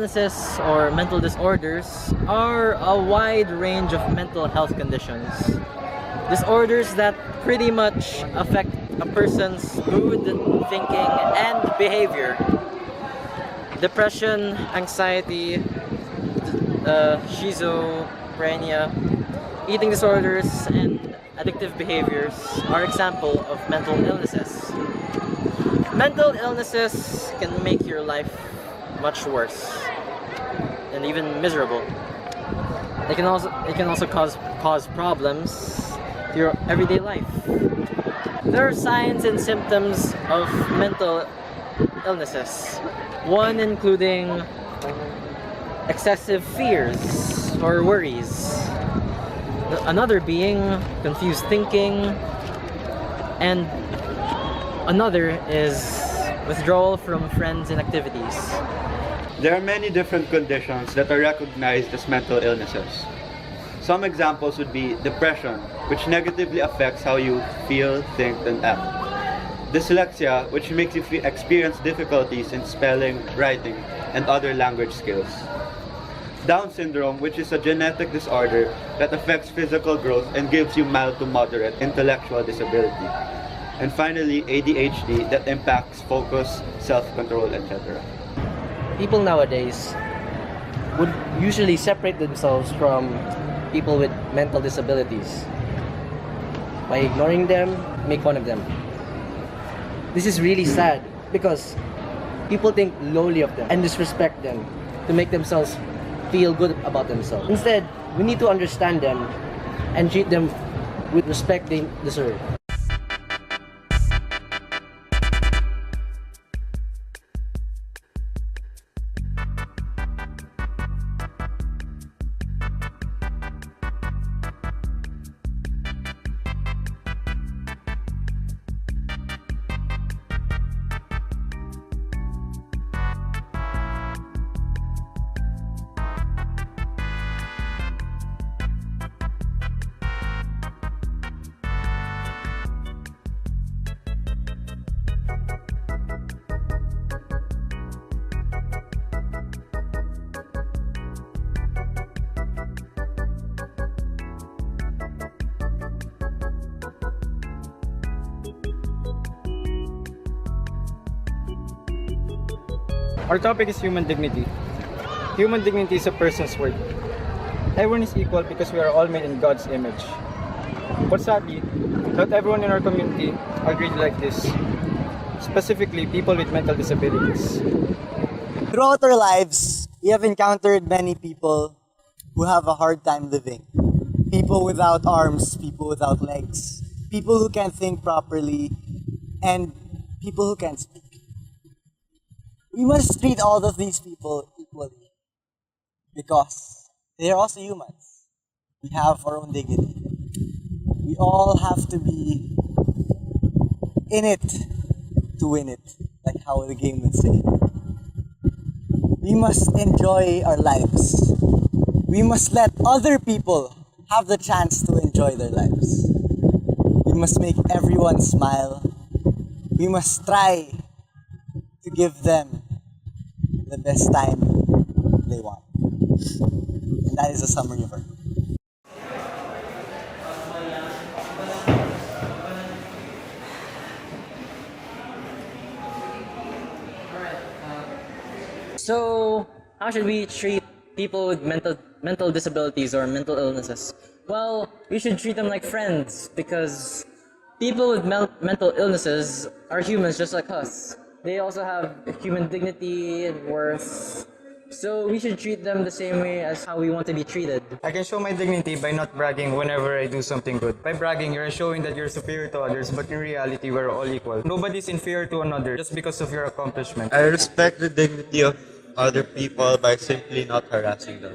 illnesses or mental disorders are a wide range of mental health conditions. Disorders that pretty much affect a person's mood, thinking, and behavior. Depression, anxiety, schizophrenia, eating disorders, and addictive behaviors are examples of mental illnesses. Mental illnesses can make your life much worse and even miserable. It can also cause problems to your everyday life. There are signs and symptoms of mental illnesses. One including excessive fears or worries. Another being confused thinking. And another is withdrawal from friends and activities. There are many different conditions that are recognized as mental illnesses. Some examples would be depression, which negatively affects how you feel, think, and act. Dyslexia, which makes you experience difficulties in spelling, writing, and other language skills. Down syndrome, which is a genetic disorder that affects physical growth and gives you mild to moderate intellectual disability. And finally, ADHD that impacts focus, self-control, etc. People nowadays would usually separate themselves from people with mental disabilities by ignoring them, make fun of them. This is really sad because people think lowly of them and disrespect them to make themselves feel good about themselves. Instead, we need to understand them and treat them with respect they deserve. Our topic is human dignity. Human dignity is a person's worth. Everyone is equal because we are all made in God's image. But sadly, not everyone in our community are treated like this, specifically people with mental disabilities. Throughout our lives, we have encountered many people who have a hard time living. People without arms, people without legs, people who can't think properly, and people who can't speak. We must treat all of these people equally because they are also humans. We have our own dignity. We all have to be in it to win it, like how the game would say. We must enjoy our lives. We must let other people have the chance to enjoy their lives. We must make everyone smile. We must try to give them the best time they want. And that is a summary of our group. So, how should we treat people with mental disabilities or mental illnesses? Well, we should treat them like friends because people with mental illnesses are humans just like us. They also have human dignity and worth. So we should treat them the same way as how we want to be treated. I can show my dignity by not bragging whenever I do something good. By bragging, you're showing that you're superior to others, but in reality, we're all equal. Nobody's inferior to another just because of your accomplishment. I respect the dignity of other people by simply not harassing them.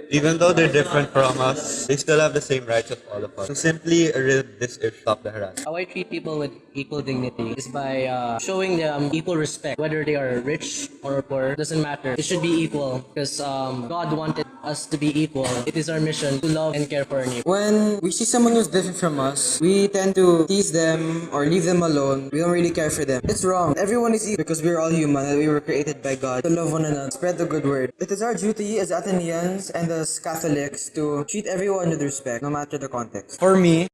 Even though they're different from us, they still have the same rights of all of us. So simply rid this issue, stop the harassment. How I treat people with equal dignity is by showing them equal respect. Whether they are rich or poor, doesn't matter. It should be equal because God wanted us to be equal, it is our mission to love and care for our neighbor. When we see someone who's different from us, we tend to tease them or leave them alone. We don't really care for them. It's wrong. Everyone is equal because we're all human and we were created by God to love one another, spread the good word. It is our duty as Athenians and as Catholics to treat everyone with respect, no matter the context. For me,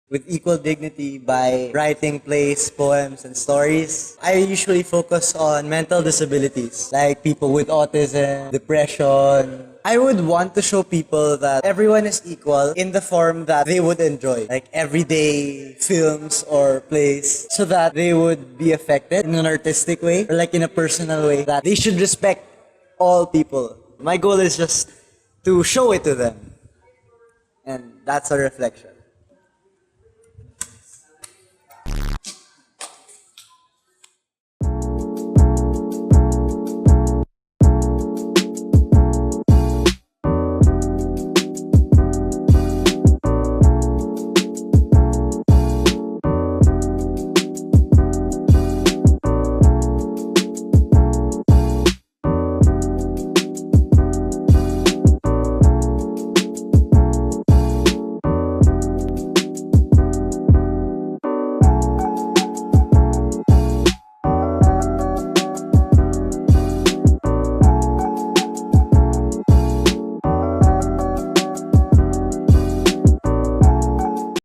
with equal dignity by writing plays, poems, and stories, I usually focus on mental disabilities, like people with autism, depression. I would want to show people that everyone is equal in the form that they would enjoy, like everyday films or plays, so that they would be affected in an artistic way or like in a personal way, that they should respect all people. My goal is just to show it to them, and that's a reflection.